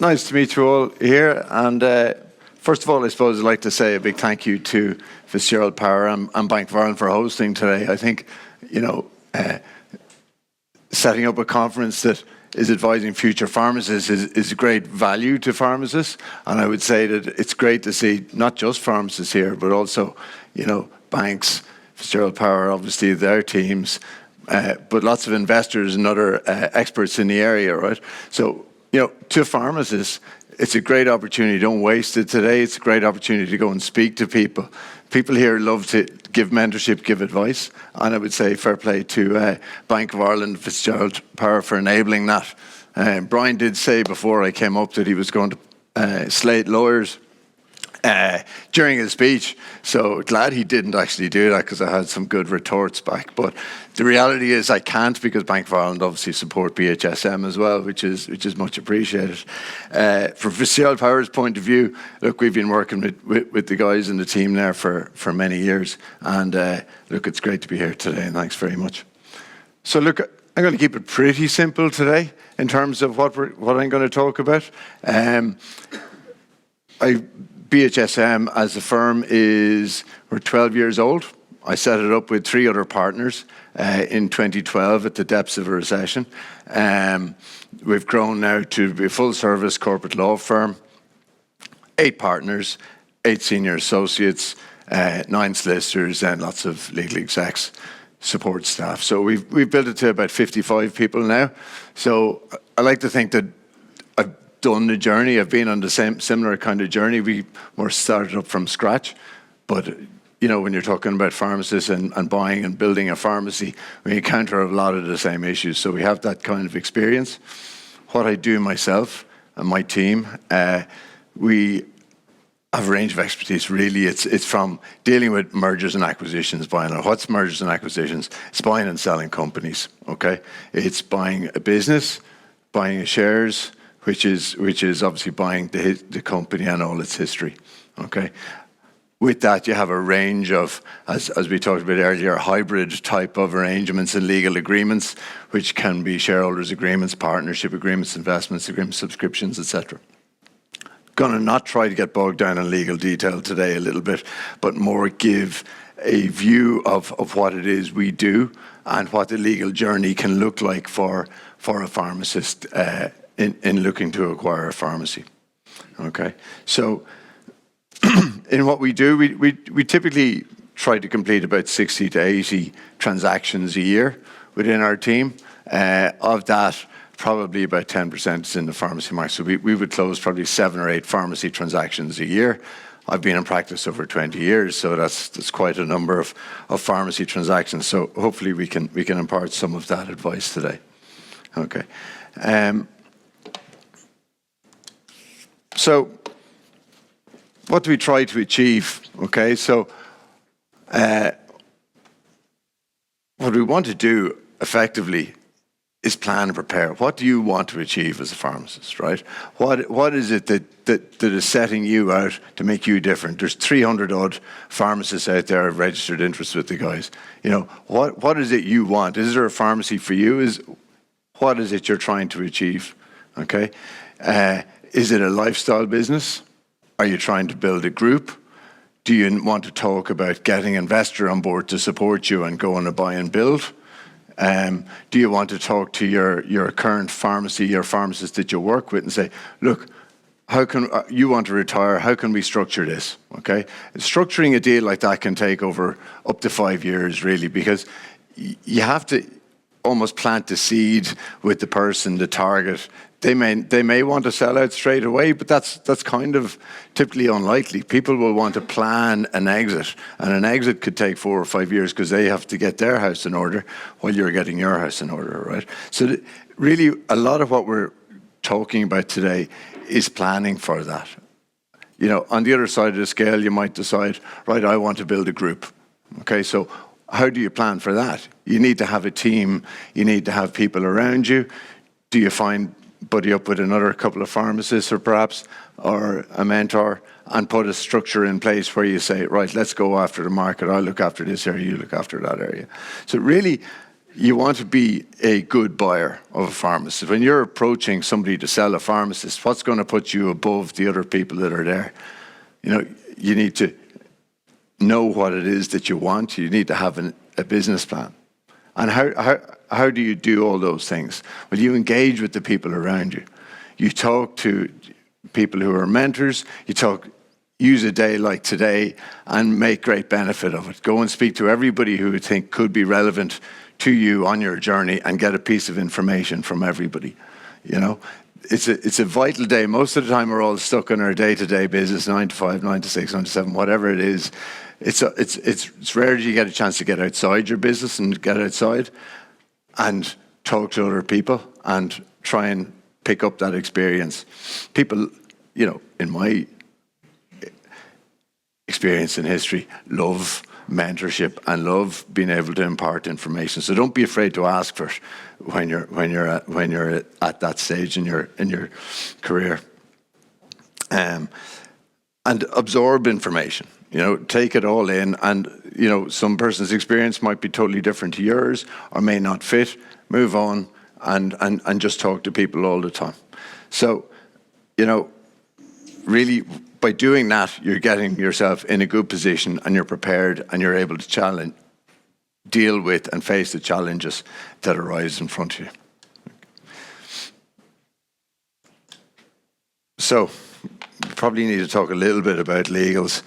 Nice to meet you all here. And first of all, I suppose I'd like to say a big thank you to Fitzgerald Power and Bank of Ireland for hosting today. I think, setting up a conference that is advising future pharmacists is a great value to pharmacists. And I would say that it's great to see not just pharmacists here, but also, banks, Fitzgerald Power, obviously their teams, but lots of investors and other experts in the area, right? So, to pharmacists, it's a great opportunity. Don't waste it today. It's a great opportunity to go and speak to people. People here love to give mentorship, give advice, and I would say fair play to Bank of Ireland, Fitzgerald Power for enabling that. Brian did say before I came up that he was going to slate lawyers during his speech, so glad he didn't actually do that because I had some good retorts back. But the reality is I can't, because Bank of Ireland obviously support BHSM as well, which is much appreciated. From Fitzgerald Power's point of view, look, we've been working with the guys in the team there for many years, and look, it's great to be here today, and thanks very much. So look, I'm going to keep it pretty simple today in terms of what I'm going to talk about. BHSM as a firm we're 12 years old. I set it up with 3 other partners in 2012 at the depths of a recession. We've grown now to be a full-service corporate law firm, 8 partners, 8 senior associates, 9 solicitors, and lots of legal execs, support staff. So we've built it to about 55 people now. So I like to think that done the journey. I've been on the similar kind of journey. We were started up from scratch, but when you're talking about pharmacists and buying and building a pharmacy, we encounter a lot of the same issues. So we have that kind of experience. What I do myself and my team, we have a range of expertise. Really, it's from dealing with mergers and acquisitions, what's mergers and acquisitions? It's buying and selling companies. Okay, it's buying a business, buying shares, which is obviously buying the company and all its history, okay? With that, you have a range of, as we talked about earlier, hybrid type of arrangements and legal agreements, which can be shareholders agreements, partnership agreements, investments agreements, subscriptions, etc. Gonna not try to get bogged down in legal detail today a little bit, but more give a view of what it is we do and what the legal journey can look like for a pharmacist in looking to acquire a pharmacy. Okay, so in what we do, we typically try to complete about 60 to 80 transactions a year within our team. Of that, probably about 10% is in the pharmacy market. So we would close probably 7 or 8 pharmacy transactions a year. I've been in practice over 20 years, so that's quite a number of pharmacy transactions. So hopefully we can impart some of that advice today. Okay. So what do we try to achieve? Okay, so what we want to do effectively is plan and prepare. What do you want to achieve as a pharmacist, right? What is it that is setting you out to make you different? There's 300 odd pharmacists out there have registered interest with the guys. What is it you want? Is there a pharmacy for you? What is it you're trying to achieve? Okay. Is it a lifestyle business? Are you trying to build a group? Do you want to talk about getting an investor on board to support you and go on a buy and build? Do you want to talk to your current pharmacy, your pharmacist that you work with, and say, look, how can you want to retire? How can we structure this? Okay, structuring a deal like that can take up to 5 years, really, because you have to almost plant the seed with the person, the target. They may want to sell out straight away, but that's kind of typically unlikely. People will want to plan an exit, and an exit could take 4 or 5 years because they have to get their house in order while you're getting your house in order, right? So really, a lot of what we're talking about today is planning for that. On the other side of the scale, you might decide, right, I want to build a group. Okay, so how do you plan for that? You need to have a team. You need to have people around you. Do you buddy up with another couple of pharmacists or a mentor and put a structure in place where you say, right, let's go after the market. I'll look after this area, you look after that area. So really, you want to be a good buyer of a pharmacist. When you're approaching somebody to sell a pharmacist, what's going to put you above the other people that are there? You need to know what it is that you want. You need to have a business plan. And how do you do all those things? Well, you engage with the people around you. You talk to people who are mentors. Use a day like today and make great benefit of it. Go and speak to everybody who you think could be relevant to you on your journey and get a piece of information from everybody. It's a vital day. Most of the time we're all stuck in our day-to-day business, 9 to 5, 9 to 6, 9 to 7, whatever it is. It's rare that you get a chance to get outside your business and get outside and talk to other people and try and pick up that experience. People, in my experience in history, love mentorship and love being able to impart information. So don't be afraid to ask for it when you're at that stage in your career. And absorb information. Take it all in, and some person's experience might be totally different to yours or may not fit. Move on and just talk to people all the time. So, really, by doing that, you're getting yourself in a good position and you're prepared and you're able to deal with and face the challenges that arise in front of you. So, we probably need to talk a little bit about legals.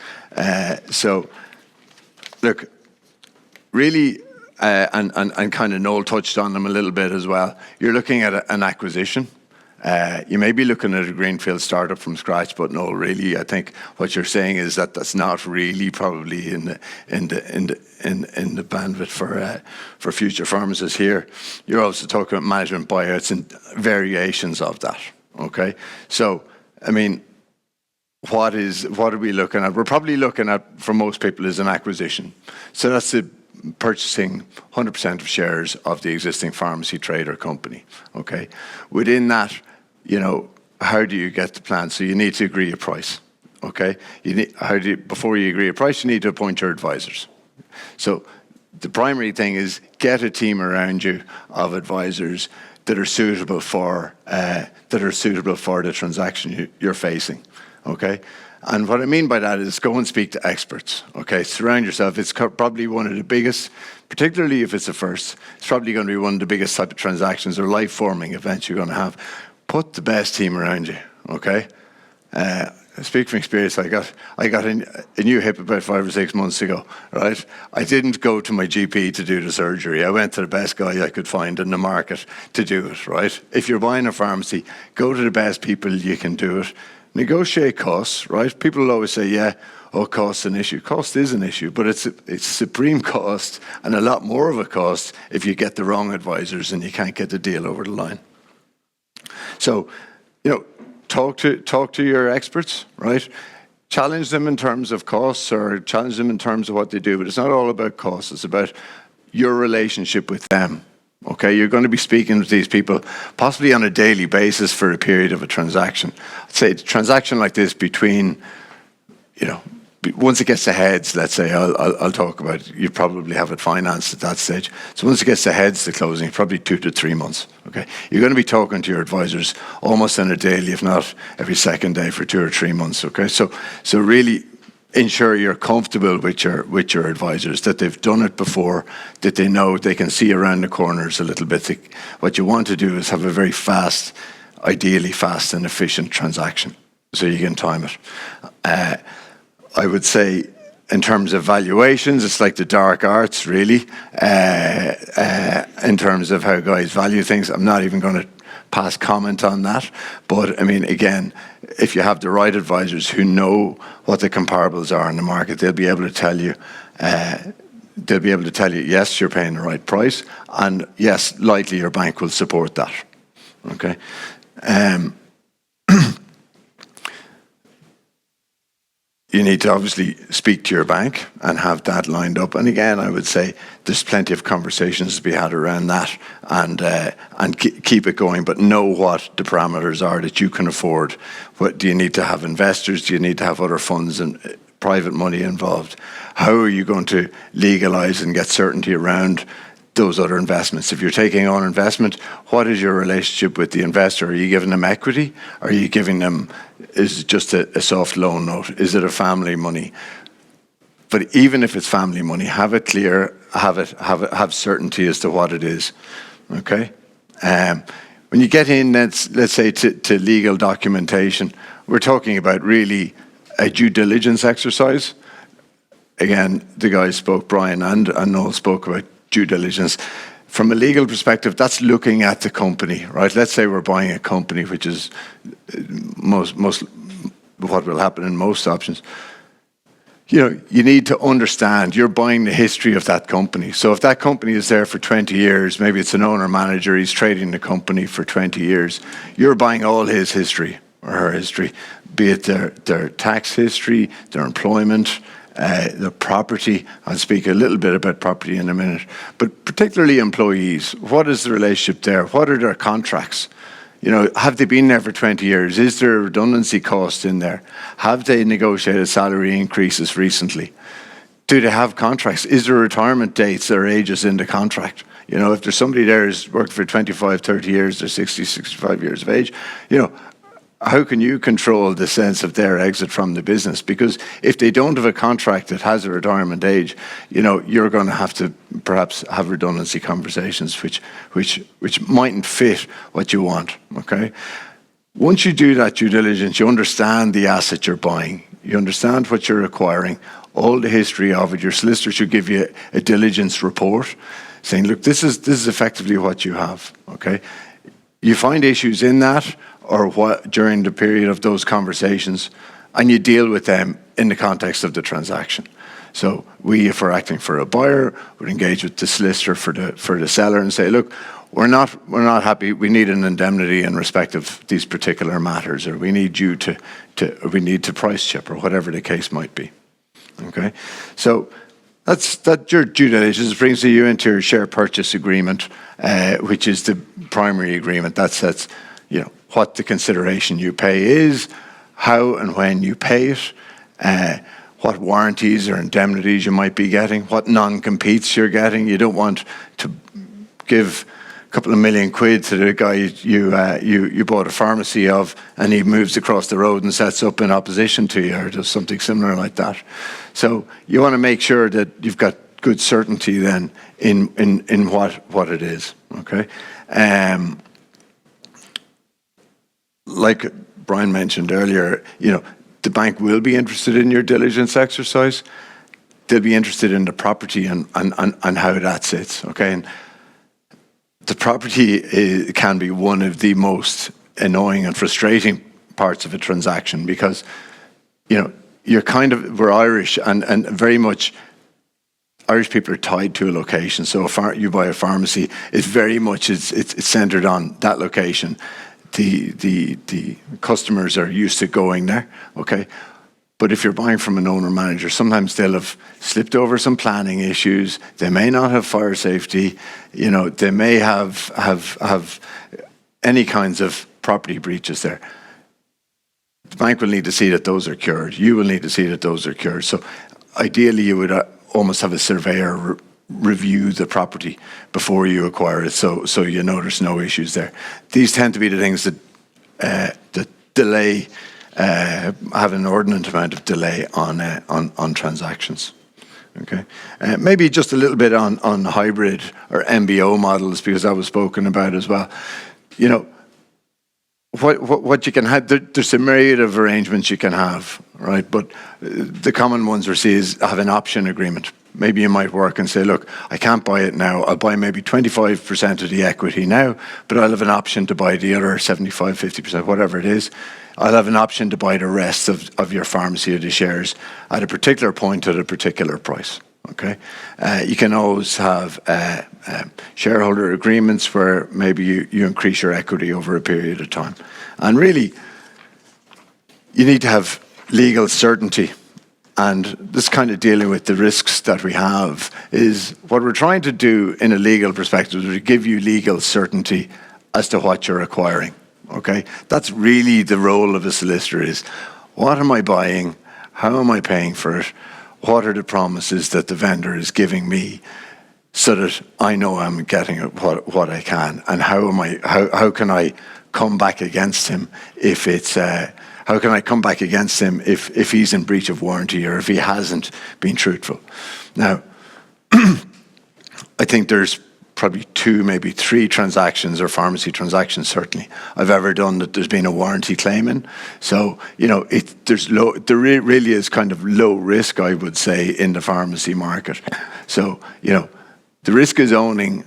Look, really, and kind of Noel touched on them a little bit as well. You're looking at an acquisition. You may be looking at a greenfield startup from scratch, but no, really, I think what you're saying is that that's not really probably in the bandwidth for future pharmacists here. You're also talking about management buyouts and variations of that. Okay, so I mean, what are we looking at? We're probably looking at, for most people, is an acquisition. So that's the purchasing 100% of shares of the existing pharmacy trade or company. Okay, within that, how do you get the plan? So you need to agree a price. Okay, before you agree a price, you need to appoint your advisors. So the primary thing is get a team around you of advisors that are suitable for the transaction you're facing. Okay, and what I mean by that is go and speak to experts. Okay, surround yourself. It's probably one of the biggest, particularly if it's a first, it's probably going to be one of the biggest type of transactions or life-forming events you're going to have. Put the best team around you. Okay, I speak from experience. I got a new hip about 5 or 6 months ago. Right, I didn't go to my GP to do the surgery. I went to the best guy I could find in the market to do it. Right, if you're buying a pharmacy, go to the best people you can do it. Negotiate costs, right? People will always say, cost's an issue. Cost is an issue, but it's supreme cost and a lot more of a cost if you get the wrong advisors and you can't get the deal over the line. So, talk to your experts, right? Challenge them in terms of costs or challenge them in terms of what they do, but it's not all about costs. It's about your relationship with them. Okay, you're going to be speaking with these people possibly on a daily basis for a period of a transaction. I'd say a transaction like this between, once it gets to heads, let's say, I'll talk about it, you probably have it financed at that stage. So once it gets to heads, the closing, probably 2 to 3 months. Okay, you're going to be talking to your advisors almost on a daily, if not every second day for 2 or 3 months. Okay, so really ensure you're comfortable with your advisors, that they've done it before, that they know they can see around the corners a little bit. What you want to do is have a very fast, ideally fast and efficient transaction, so you can time it. I would say, in terms of valuations, it's like the dark arts, really, in terms of how guys value things. I'm not even going to pass comment on that. But I mean, again, if you have the right advisors who know what the comparables are in the market, they'll be able to tell you, yes, you're paying the right price, and yes, likely your bank will support that. Okay. You need to obviously speak to your bank and have that lined up. And again, I would say there's plenty of conversations to be had around that, and keep it going, but know what the parameters are that you can afford. What do you need to have investors? Do you need to have other funds and private money involved? How are you going to legalise and get certainty around those other investments. If you're taking on investment, what is your relationship with the investor? Are you giving them equity? Are you giving them, is it just a soft loan note? Is it a family money? But even if it's family money, have it clear, have certainty as to what it is. Okay. When you get in, let's say to legal documentation, we're talking about really a due diligence exercise. Again, the guys spoke, Brian and Noel spoke about due diligence. From a legal perspective, that's looking at the company, right? Let's say we're buying a company, which is most what will happen in most options. You know, you need to understand you're buying the history of that company. So if that company is there for 20 years, maybe it's an owner-manager, he's trading the company for 20 years, you're buying all his history or her history, be it their tax history, their employment, the property. I'll speak a little bit about property in a minute, but particularly employees. What is the relationship there? What are their contracts? You know, have they been there for 20 years? Is there a redundancy cost in there? Have they negotiated salary increases recently? Do they have contracts? Is there retirement dates or ages in the contract? You know, if there's somebody there who's worked for 25, 30 years, they're 60, 65 years of age, you know, how can you control the sense of their exit from the business? Because if they don't have a contract that has a retirement age, you know, you're going to have to perhaps have redundancy conversations which mightn't fit what you want, okay? Once you do that due diligence, you understand the asset you're buying. You understand what you're acquiring, all the history of it. Your solicitor should give you a diligence report saying, look, this is effectively what you have, okay? You find issues in that or what during the period of those conversations, and you deal with them in the context of the transaction. So if we're acting for a buyer, we'd engage with the solicitor for the seller and say, look, we're not happy. We need an indemnity in respect of these particular matters, or we need you we need to price chip, or whatever the case might be. Okay, so that's your due diligence. Brings you into your share purchase agreement, which is the primary agreement that sets, you know, what the consideration you pay is, how and when you pay it, what warranties or indemnities you might be getting, what non-competes you're getting. You don't want to give a couple of million quid to the guy you bought a pharmacy of, and he moves across the road and sets up in opposition to you, or does something similar like that. So you want to make sure that you've got good certainty then in what it is. Okay. Like Brian mentioned earlier, you know, the bank will be interested in your diligence exercise. They'll be interested in the property and how that sits, okay? And the property can be one of the most annoying and frustrating parts of a transaction because, you know, we're Irish and very much Irish people are tied to a location. So you buy a pharmacy, it's very much, it's centered on that location. The customers are used to going there, okay? But if you're buying from an owner-manager, sometimes they'll have slipped over some planning issues. They may not have fire safety. You know, they may have any kinds of property breaches there. The bank will need to see that those are cured. You will need to see that those are cured. So ideally, you would almost have a surveyor review the property before you acquire it, so you know there's no issues there. These tend to be the things that delay, have an inordinate amount of delay on transactions. Okay, maybe just a little bit on hybrid or MBO models, because that was spoken about as well. You know, what you can have, there's a myriad of arrangements you can have, right? But the common ones we see is have an option agreement. Maybe you might work and say, look, I can't buy it now. I'll buy maybe 25% of the equity now, but I'll have an option to buy the other 75, 50%, whatever it is. I'll have an option to buy the rest of your pharmacy or the shares at a particular point at a particular price. Okay, you can always have shareholder agreements where maybe you increase your equity over a period of time. And really, you need to have legal certainty. And this kind of dealing with the risks that we have is what we're trying to do in a legal perspective is to give you legal certainty as to what you're acquiring. Okay, that's really the role of a solicitor is, what am I buying? How am I paying for it? What are the promises that the vendor is giving me? so that I know I'm getting what I can, and how can I come back against him if it's how can I come back against him if he's in breach of warranty or if he hasn't been truthful. Now, I think there's probably 2, maybe 3 transactions, or pharmacy transactions certainly, I've ever done that there's been a warranty claim in. So, there really is kind of low risk, I would say, in the pharmacy market. So, the risk is owning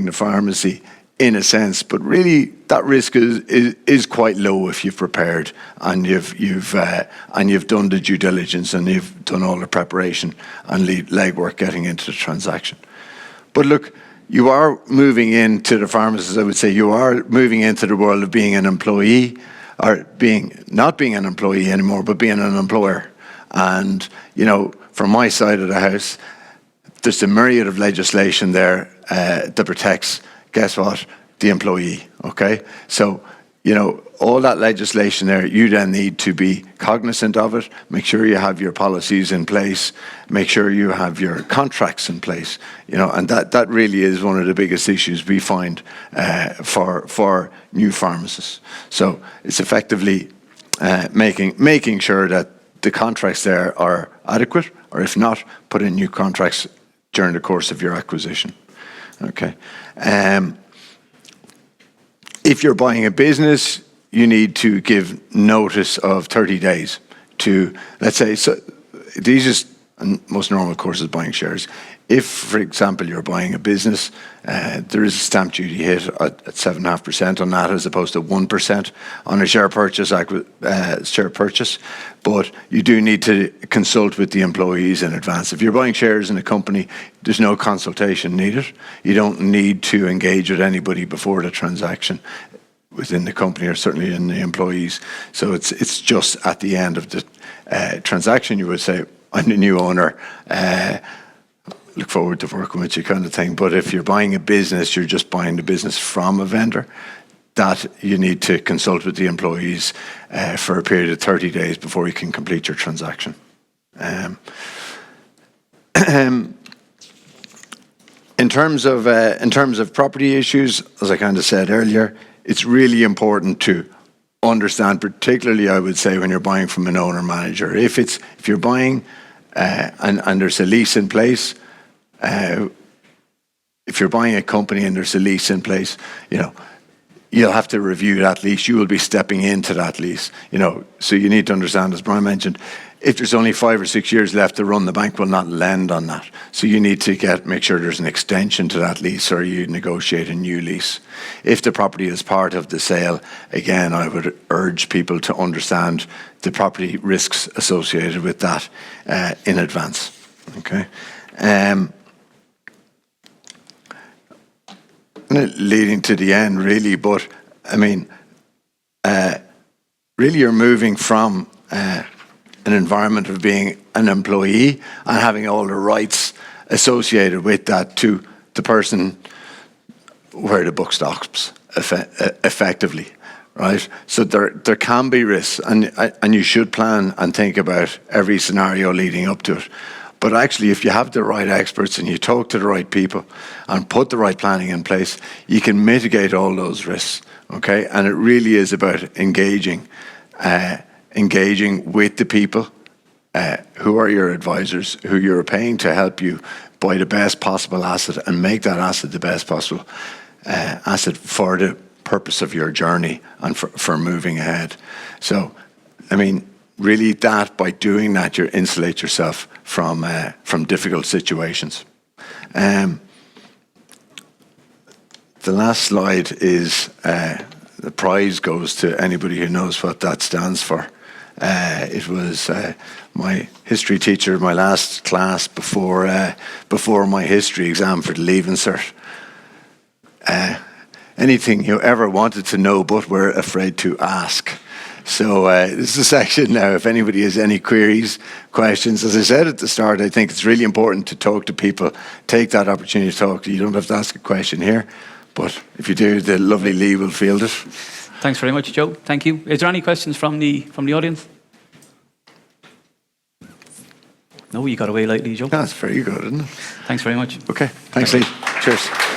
the pharmacy in a sense, but really that risk is quite low if you've prepared and you've done the due diligence and you've done all the preparation and legwork getting into the transaction. But look, you are moving into the pharmacist, I would say, you are moving into the world of being an employee, or not being an employee anymore, but being an employer. And, from my side of the house, there's a myriad of legislation there that protects, guess what, the employee, okay? So, all that legislation there, you then need to be cognizant of it, make sure you have your policies in place, make sure you have your contracts in place, and that really is one of the biggest issues we find for new pharmacists. So it's effectively making sure that the contracts there are adequate, or if not, put in new contracts during the course of your acquisition, okay? If you're buying a business, you need to give notice of 30 days to, let's say, so the easiest and most normal course is buying shares. If, for example, you're buying a business, there is a stamp duty hit at 7.5% on that, as opposed to 1% on a share purchase. But you do need to consult with the employees in advance. If you're buying shares in a company, there's no consultation needed. You don't need to engage with anybody before the transaction within the company, or certainly in the employees. So it's just at the end of the transaction you would say, I'm the new owner, look forward to working with you, kind of thing. But if you're buying a business, you're just buying the business from a vendor, that you need to consult with the employees for a period of 30 days before you can complete your transaction. In terms of property issues, as I kind of said earlier, it's really important to understand, particularly I would say when you're buying from an owner manager. If you're buying and there's a lease in place, if you're buying a company and there's a lease in place, you'll have to review that lease. You will be stepping into that lease, so you need to understand, as Brian mentioned, if there's only 5 or 6 years left to run, the bank will not lend on that. So you need to make sure there's an extension to that lease, or you negotiate a new lease. If the property is part of the sale, again, I would urge people to understand the property risks associated with that in advance. Okay. Leading to the end, really, but I mean, really, you're moving from an environment of being an employee and having all the rights associated with that to the person where the buck stops, effectively, right? So there can be risks, and you should plan and think about every scenario leading up to it. But actually, if you have the right experts and you talk to the right people and put the right planning in place, you can mitigate all those risks, okay? And it really is about engaging with the people who are your advisors, who you're paying to help you buy the best possible asset and make that asset the best possible asset for the purpose of your journey and for moving ahead. So, I mean, really, by doing that, you insulate yourself from difficult situations. The last slide is the prize goes to anybody who knows what that stands for. It was my history teacher, my last class before my history exam for the Leaving Cert. Anything you ever wanted to know but were afraid to ask. So this is a section now, if anybody has any queries, questions. As I said at the start, I think it's really important to talk to people. Take that opportunity to talk. You don't have to ask a question here, but if you do, the lovely Lee will field it. Thanks very much, Joe. Thank you. Is there any questions from the audience? No, you got away lightly, Joe. That's very good, isn't it? Thanks very much. Okay, thanks, Lee. Cheers.